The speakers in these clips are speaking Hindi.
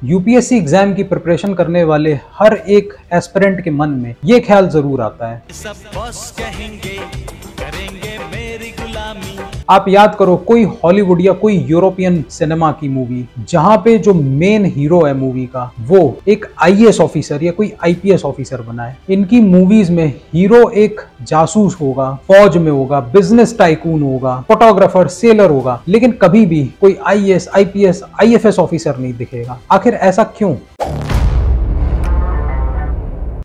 यूपीएससी एग्जाम की प्रिपरेशन करने वाले हर एक एस्पिरेंट के मन में ये ख्याल जरूर आता है, सब बॉस कहेंगे, करेंगे मेरी गुलामी। आप याद करो कोई हॉलीवुड या कोई यूरोपियन सिनेमा की मूवी जहां पे जो मेन हीरो है मूवी का वो एक आईएएस ऑफिसर या कोई आईपीएस ऑफिसर बना है। इनकी मूवीज में हीरो एक जासूस होगा, फौज में होगा, बिजनेस टाइकून होगा, फोटोग्राफर, सेलर होगा, लेकिन कभी भी कोई आईएएस, आईपीएस, आईएफएस ऑफिसर नहीं दिखेगा। आखिर ऐसा क्यों?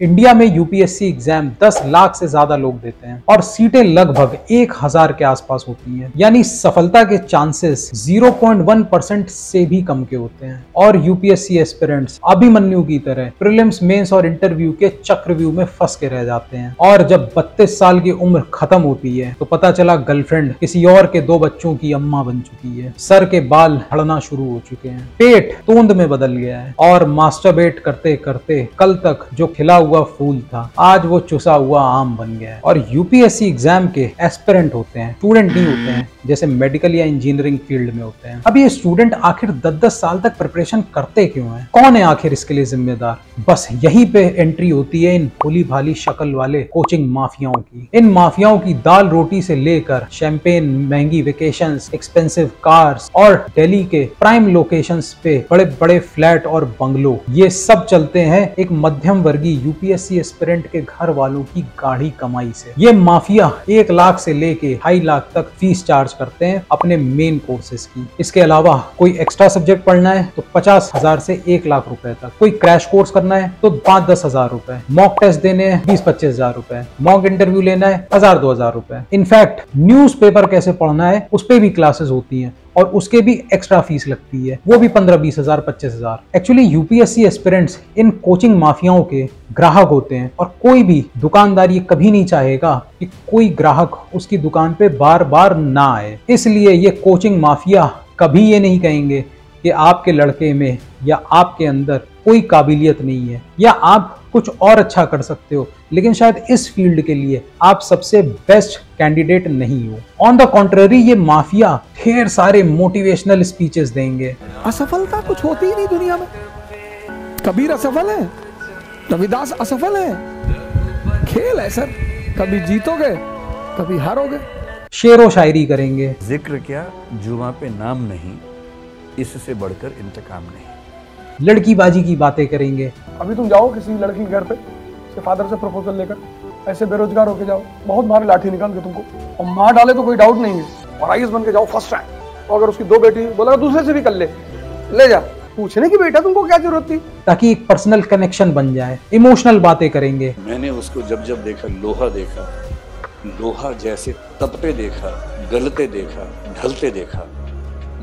इंडिया में यूपीएससी एग्जाम 10 लाख से ज्यादा लोग देते हैं और सीटें लगभग 1000 के आसपास होती हैं, यानी सफलता के चांसेस 0.1% से भी कम के होते हैं। और यूपीएससी एस्पिरेंट्स अभिमन्यु की तरह प्रीलिम्स, मेंस और इंटरव्यू के चक्रव्यूह में फंस के रह जाते हैं। और जब 32 साल की उम्र खत्म होती है तो पता चला गर्लफ्रेंड किसी और के 2 बच्चों की अम्मा बन चुकी है, सर के बाल झड़ना शुरू हो चुके हैं, पेट तोंद में बदल गया है और मास्टरबेट करते करते कल तक जो खिला हुआ फूल था आज वो चुसा हुआ आम बन गया है। और यूपीएससी एग्जाम के एस्पिरेंट होते हैं, स्टूडेंट नहीं होते हैं जैसे मेडिकल या इंजीनियरिंग फील्ड में होते हैं। अब ये स्टूडेंट आखिर 10-10 साल तक प्रिपरेशन करते क्यों हैं? कौन है आखिर इसके लिए जिम्मेदार? बस यहीं पे एंट्री होती है इन भोली भाली शक्ल वाले कोचिंग माफियाओं की। इन माफियाओं की दाल रोटी से लेकर शैंपेन, महंगी वेकेशंस, एक्सपेंसिव कार्स और दिल्ली के प्राइम लोकेशंस पे बड़े बड़े फ्लैट और बंगलो, ये सब चलते हैं एक मध्यम वर्गीय यूपीएससी एस्पिरेंट के घर वालों की गाढ़ी कमाई से। ये माफिया 1 लाख से लेके 2.5 लाख तक फीस चार्ज करते हैं अपने मेन कोर्सेज की। इसके अलावा कोई एक्स्ट्रा सब्जेक्ट पढ़ना है तो 50,000 से 1 लाख रुपए तक, कोई क्रैश कोर्स करना है तो 5-10 हजार रुपए, मॉक टेस्ट देने हैं 20-25 हजार रुपए, मॉक इंटरव्यू लेना है 1000-2 हजार रुपए। इनफैक्ट न्यूज़पेपर कैसे पढ़ना है उस पे भी क्लासेस होती हैं और उसके भी एक्स्ट्रा फीस लगती है, वो भी 15-20 हजार, 25 हजार। Actually UPSC aspirants in coaching माफियाओं के ग्राहक होते हैं और कोई भी दुकानदार ये कभी नहीं चाहेगा कि कोई ग्राहक उसकी दुकान पे बार बार ना आए। इसलिए ये कोचिंग माफिया कभी ये नहीं कहेंगे कि आपके लड़के में या आपके अंदर कोई काबिलियत नहीं है या आप कुछ और अच्छा कर सकते हो, लेकिन शायद इस फील्ड के लिए आप सबसे बेस्ट कैंडिडेट नहीं हो। ऑन द कॉन्ट्ररी ये माफिया ढेर सारे मोटिवेशनल स्पीचेस देंगे। असफलता कुछ होती ही नहीं दुनिया में। कबीर असफल है, रविदास असफल है, खेल है सर, कभी जीतोगे कभी हारोगे। शेरो शायरी करेंगे, जिक्र क्या जुमा पे नाम नहीं, इससे बढ़कर इंतकाम नहीं। लड़कीबाजी की बातें करेंगे। अभी तुम जाओ किसी लड़की के घर पे, उसके फादर से प्रपोजल लेकर, ऐसे बेरोजगार होके जाओ, बहुत भारी लाठी निकाल के तुमको और मार डाले तो कोई डाउट नहीं है, और आईएएस बन के जाओ फर्स्ट रैंक। और अगर उसकी 2 बेटी बोला दूसरे से भी कर ले जा, पूछने की बेटा तुमको क्या जरूरत थी, ताकि एक पर्सनल कनेक्शन बन जाए। इमोशनल बातें करेंगे। मैंने उसको जब जब देखा लोहा जैसे तपते देखा, गलते देखा, ढलते देखा,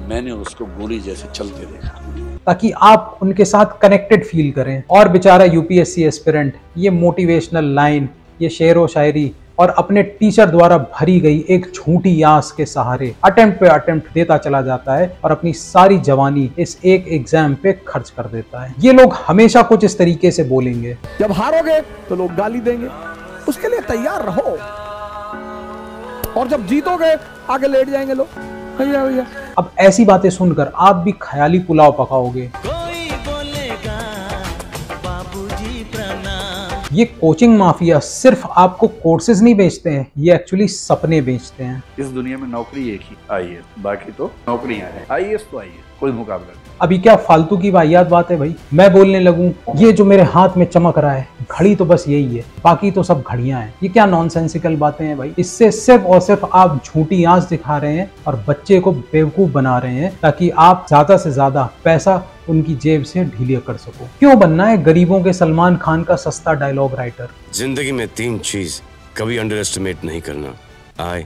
मैंने उसको गोली जैसे चलते देखा, ताकि आप उनके साथ कनेक्टेड फील करें। और बेचारा यूपीएससी एस्पिरेंट ये मोटिवेशनल लाइन, ये शेर व शायरी और अपने टीचर द्वारा भरी गई एक झूठी आस के सहारे अटेम्प्ट पे अटेम्प्ट देता चला जाता है और अपनी सारी जवानी इस एक एग्जाम पे खर्च कर देता है। ये लोग हमेशा कुछ इस तरीके से बोलेंगे, जब हारोगे तो लोग गाली देंगे, उसके लिए तैयार रहो, और जब जीतोगे आगे लेट जाएंगे लोग, भैया। अब ऐसी बातें सुनकर आप भी ख्याली पुलाव पकाओगे। कोई बोलेगा बाबूजी प्रणाम। ये कोचिंग माफिया सिर्फ आपको कोर्सेज नहीं बेचते हैं, ये एक्चुअली सपने बेचते हैं। इस दुनिया में नौकरी एक ही आईएएस, बाकी तो नौकरियां हैं। आईएएस तो आईएएस, कोई मुकाबला नहीं। अभी क्या फालतू की वाहियात बात है भाई, मैं बोलने लगूं ये जो मेरे हाथ में चमक रहा है घड़ी तो बस यही है, बाकी तो सब घड़ियां हैं। ये क्या नॉनसेंसिकल बातें हैं भाई। इससे सिर्फ और सिर्फ आप झूठी आंच दिखा रहे हैं और बच्चे को बेवकूफ बना रहे हैं ताकि आप ज्यादा से ज्यादा पैसा उनकी जेब से ढीलिया कर सको। क्यों बनना है गरीबों के सलमान खान का सस्ता डायलॉग राइटर? जिंदगी में 3 चीज कभी अंडर एस्टिमेट नहीं करना, आई,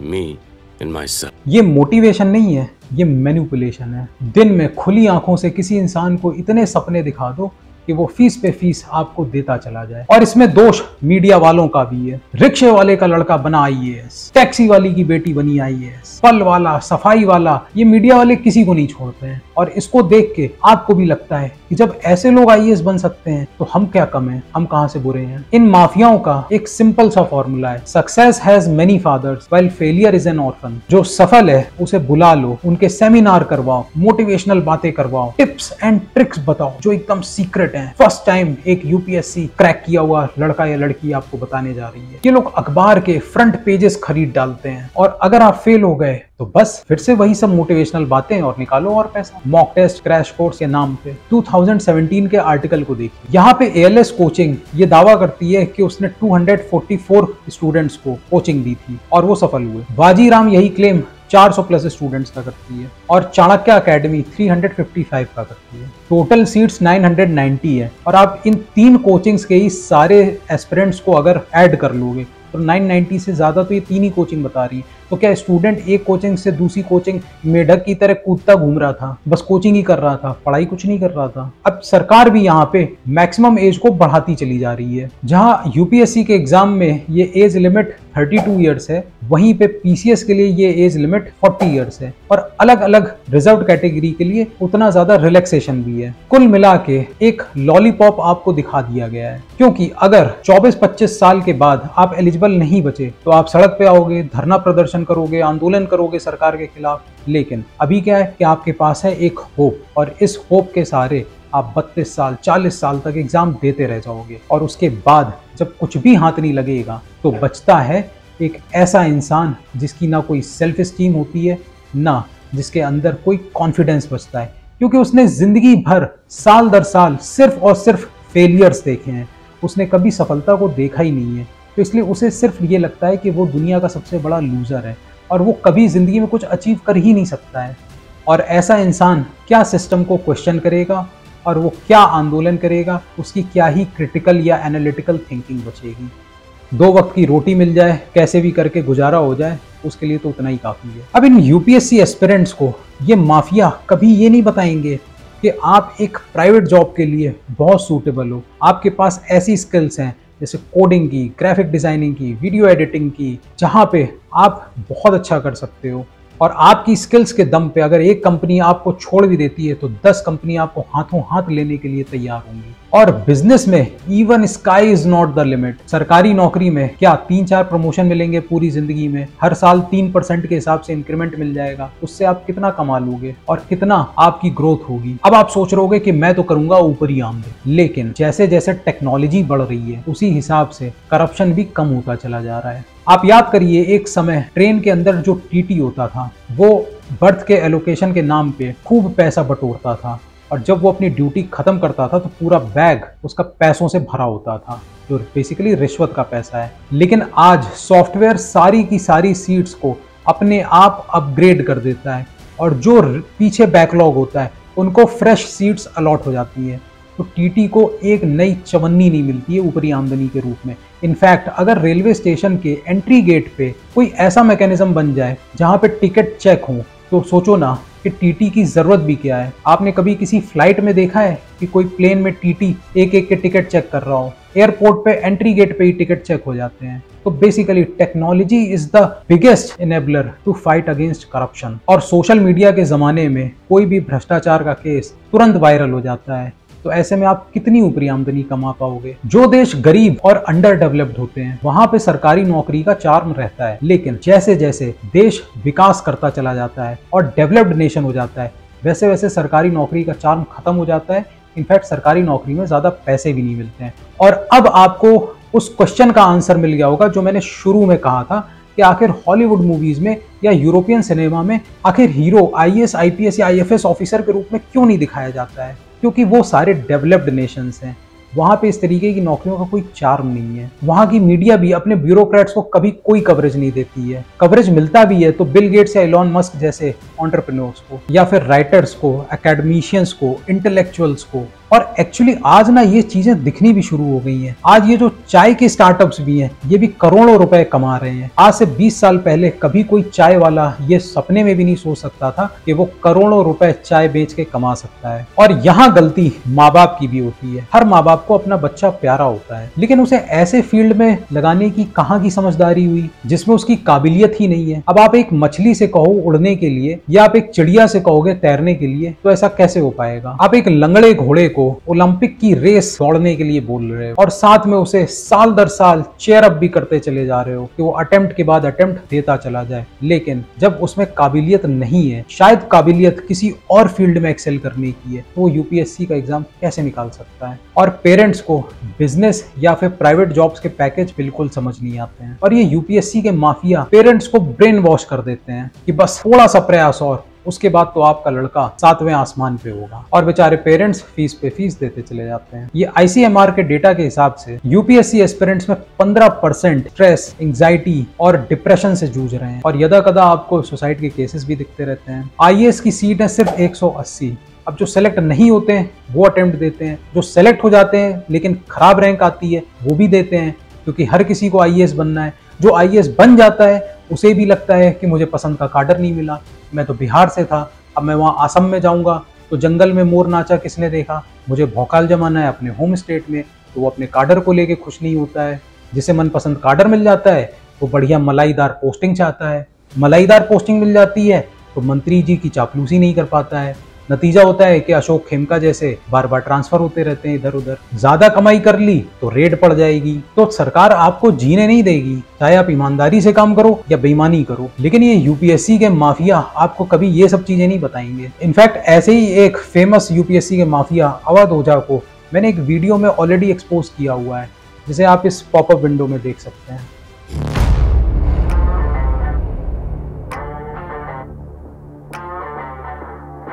मी एंड माय सेल्फ। ये मोटिवेशन नहीं है, ये मैनिपुलेशन है। दिन में खुली आंखों से किसी इंसान को इतने सपने दिखा दो कि वो फीस पे फीस आपको देता चला जाए। और इसमें दोष मीडिया वालों का भी है। रिक्शे वाले का लड़का बना आईएएस, टैक्सी वाली की बेटी बनी आईएएस, फल वाला, सफाई वाला, ये मीडिया वाले किसी को नहीं छोड़ते हैं। और इसको देख के आपको भी लगता है कि जब ऐसे लोग आईएएस बन सकते हैं तो हम क्या कम हैं, हम कहां से बुरे हैं। इन माफियाओं का एक सिंपल सा फॉर्मूला है, success has many fathers while failure is an orphan. जो सफल है उसे बुला लो, उनके सेमिनार करवाओ, मोटिवेशनल बातें करवाओ, टिप्स एंड ट्रिक्स बताओ जो एकदम सीक्रेट हैं। फर्स्ट टाइम एक यूपीएससी क्रैक किया हुआ लड़का या लड़की आपको बताने जा रही है। ये लोग अखबार के फ्रंट पेजेस खरीद डालते हैं और अगर आप फेल हो गए तो बस फिर से वही सब मोटिवेशनल बातें और निकालो और पैसा। मॉक टेस्ट, क्रैश कोर्स के नाम पे 2017 के आर्टिकल को देखिए। यहाँ पे एएलएस कोचिंग ये दावा करती है कि उसने 244 स्टूडेंट्स को कोचिंग दी थी और वो सफल हुए। बाजीराम यही क्लेम 400 प्लस स्टूडेंट्स का करती है और चाणक्य एकेडमी 355 का करती है। टोटल सीट्स 990 है और आप इन 3 कोचिंग्स के ही सारे एस्पिरेंट्स को अगर ऐड कर लोगे तो 990 से ज्यादा तो ये 3 ही कोचिंग बता रही है। तो क्या स्टूडेंट एक कोचिंग से दूसरी कोचिंग मेढक की तरह कूदता घूम रहा था, बस कोचिंग ही कर रहा था, पढ़ाई कुछ नहीं कर रहा था। अब सरकार भी यहाँ पे मैक्सिमम एज को बढ़ाती चली जा रही है। जहाँ यूपीएससी के एग्जाम में ये एज लिमिट 32 इयर्स है, वहीं पे पीसीएस के लिए ये एज लिमिट 40 इयर्स है और अलग अलग रिजर्व कैटेगरी के लिए उतना ज्यादा रिलैक्सेशन भी है। कुल मिला के एक लॉलीपॉप आपको दिखा दिया गया है, क्योंकि अगर 24-25 साल के बाद आप एलिजिबल नहीं बचे तो आप सड़क पे आओगे, धरना प्रदर्शन करोगे, आंदोलन करोगे सरकार के खिलाफ। लेकिन अभी क्या है कि आपके पास है एक होप और इस होप के सहारे आप 32 साल 40 साल तक एग्जाम देते रह जाओगे और उसके बाद जब कुछ भी हाथ नहीं लगेगा तो बचता है एक ऐसा इंसान जिसकी ना कोई सेल्फ एस्टीम होती है, ना जिसके अंदर कोई कॉन्फिडेंस बचता है, क्योंकि उसने जिंदगी भर साल दर साल सिर्फ और सिर्फ फेलियर्स देखे हैं। उसने कभी सफलता को देखा ही नहीं है, तो इसलिए उसे सिर्फ ये लगता है कि वो दुनिया का सबसे बड़ा लूजर है और वो कभी जिंदगी में कुछ अचीव कर ही नहीं सकता है। और ऐसा इंसान क्या सिस्टम को क्वेश्चन करेगा और वो क्या आंदोलन करेगा, उसकी क्या ही क्रिटिकल या एनालिटिकल थिंकिंग बचेगी। 2 वक्त की रोटी मिल जाए, कैसे भी करके गुजारा हो जाए, उसके लिए तो उतना ही काफी है। अब इन यूपीएससी एस्पिरेंट्स को ये माफिया कभी ये नहीं बताएंगे कि आप एक प्राइवेट जॉब के लिए बहुत सूटेबल हो, आपके पास ऐसी स्किल्स हैं जैसे कोडिंग की, ग्राफिक डिजाइनिंग की, वीडियो एडिटिंग की, जहाँ पे आप बहुत अच्छा कर सकते हो और आपकी स्किल्स के दम पे अगर एक कंपनी आपको छोड़ भी देती है तो 10 कंपनी आपको हाथों हाथ लेने के लिए तैयार होंगी। और बिजनेस में even sky is not the limit. सरकारी नौकरी में क्या 3-4 प्रमोशन मिलेंगे पूरी जिंदगी में, हर साल 3% के हिसाब से इंक्रीमेंट मिल जाएगा, उससे आप कितना कमा लोगे और कितना आपकी ग्रोथ होगी। अब आप सोच रहे होगे कि मैं तो करूंगा ऊपरी आमदनी, लेकिन जैसे जैसे टेक्नोलॉजी बढ़ रही है उसी हिसाब से करप्शन भी कम होता चला जा रहा है। आप याद करिए, एक समय ट्रेन के अंदर जो टीटी होता था वो बर्थ के एलोकेशन के नाम पे खूब पैसा बटोरता था और जब वो अपनी ड्यूटी खत्म करता था तो पूरा बैग उसका पैसों से भरा होता था, जो बेसिकली रिश्वत का पैसा है। लेकिन आज सॉफ्टवेयर सारी की सारी सीट्स को अपने आप अपग्रेड कर देता है और जो पीछे बैकलॉग होता है उनको फ्रेश सीट्स अलॉट हो जाती है। तो टीटी को एक नई चवन्नी नहीं मिलती है ऊपरी आमदनी के रूप में। इनफैक्ट अगर रेलवे स्टेशन के एंट्री गेट पे कोई ऐसा मैकेनिज्म बन जाए जहाँ पे टिकट चेक हो, तो सोचो ना कि टीटी की जरूरत भी क्या है। आपने कभी किसी फ्लाइट में देखा है कि कोई प्लेन में टीटी एक एक के टिकट चेक कर रहा हो? एयरपोर्ट पे एंट्री गेट पे ही टिकट चेक हो जाते हैं। तो basically technology is the biggest enabler to fight against corruption. और सोशल मीडिया के जमाने में कोई भी भ्रष्टाचार का केस तुरंत वायरल हो जाता है, तो ऐसे में आप कितनी ऊपरी आमदनी कमा पाओगे। जो देश गरीब और अंडर डेवलप्ड होते हैं वहां पे सरकारी नौकरी का चार्म रहता है, लेकिन जैसे जैसे देश विकास करता चला जाता है और डेवलप्ड नेशन हो जाता है, वैसे वैसे सरकारी नौकरी का चार्म खत्म हो जाता है। इनफैक्ट सरकारी नौकरी में ज्यादा पैसे भी नहीं मिलते हैं। और अब आपको उस क्वेश्चन का आंसर मिल गया होगा जो मैंने शुरू में कहा था कि आखिर हॉलीवुड मूवीज में या यूरोपियन सिनेमा में आखिर हीरो आईएएस, आईपीएस या आईएफएस ऑफिसर के रूप में क्यों नहीं दिखाया जाता है, क्योंकि वो सारे डेवलप्ड नेशंस हैं। वहाँ पे इस तरीके की नौकरियों का कोई चार्म नहीं है। वहाँ की मीडिया भी अपने ब्यूरोक्रेट्स को कभी कोई कवरेज नहीं देती है। कवरेज मिलता भी है तो बिल गेट्स या एलॉन मस्क जैसे एंटरप्रेन्योर्स को, या फिर राइटर्स को, एकेडमिशियंस को, इंटेलेक्चुअल्स को। और एक्चुअली आज ना ये चीजें दिखनी भी शुरू हो गई हैं। आज ये जो चाय के स्टार्टअप्स भी हैं ये भी करोड़ों रुपए कमा रहे हैं। आज से 20 साल पहले कभी कोई चाय वाला ये सपने में भी नहीं सोच सकता था कि वो करोड़ों रुपए चाय बेच के कमा सकता है। और यहाँ गलती माँ बाप की भी होती है। हर माँ बाप को अपना बच्चा प्यारा होता है, लेकिन उसे ऐसे फील्ड में लगाने की कहाँ की समझदारी हुई जिसमें उसकी काबिलियत ही नहीं है। अब आप एक मछली से कहो उड़ने के लिए या आप एक चिड़िया से कहोगे तैरने के लिए, तो ऐसा कैसे हो पाएगा। आप एक लंगड़े घोड़े को को ओलंपिक की रेस दौड़ने के लिए बोल रहे हो और साथ में उसे साल दर साल चेयर अप भी करते चले जा रहे हो कि वो अटेम्प्ट के बाद अटेम्प्ट देता चला जाए, लेकिन जब उसमें काबिलियत नहीं है, शायद काबिलियत किसी और फील्ड में एक्सेल करने की है, तो वो यूपीएससी का एग्जाम कैसे निकाल सकता है। और पेरेंट्स को बिजनेस या फिर प्राइवेट जॉब्स के पैकेज बिल्कुल समझ नहीं आते हैं और ये यूपीएससी के माफिया पेरेंट्स को ब्रेन वॉश कर देते हैं कि बस थोड़ा सा प्रयास और उसके बाद तो आपका लड़का 7वें आसमान पे होगा, और बेचारे पेरेंट्स फीस पे फीस देते चले जाते हैं। ये आईसीएमआर के डेटा के हिसाब से यूपीएससी एस्पिरेंट्स में 15% स्ट्रेस, एंजाइटी और डिप्रेशन से जूझ रहे हैं और यदा कदा आपको सुसाइड के केसेस भी दिखते रहते हैं। आईएएस की सीट है सिर्फ 180। अब जो सेलेक्ट नहीं होते हैं वो अटेम्प्ट देते हैं, जो सेलेक्ट हो जाते हैं लेकिन खराब रैंक आती है वो भी देते हैं, क्योंकि हर किसी को आईएएस बनना है। जो आईएएस बन जाता है उसे भी लगता है कि मुझे पसंद का काडर नहीं मिला, मैं तो बिहार से था, अब मैं वहाँ असम में जाऊँगा तो जंगल में मोर नाचा किसने देखा, मुझे भौकाल जमाना है अपने होम स्टेट में, तो वो अपने काडर को लेके खुश नहीं होता है। जिसे मनपसंद काडर मिल जाता है वो बढ़िया मलाईदार पोस्टिंग चाहता है, मलाईदार पोस्टिंग मिल जाती है तो मंत्री जी की चापलूसी नहीं कर पाता है। नतीजा होता है कि अशोक खेमका जैसे बार बार ट्रांसफर होते रहते हैं इधर उधर। ज्यादा कमाई कर ली तो रेड पड़ जाएगी, तो सरकार आपको जीने नहीं देगी, चाहे आप ईमानदारी से काम करो या बेईमानी करो। लेकिन ये यूपीएससी के माफिया आपको कभी ये सब चीजें नहीं बताएंगे। इनफैक्ट ऐसे ही एक फेमस यूपीएससी के माफिया अवध ओझा को मैंने एक वीडियो में ऑलरेडी एक्सपोज किया हुआ है, जिसे आप इस पॉपअप विंडो में देख सकते हैं।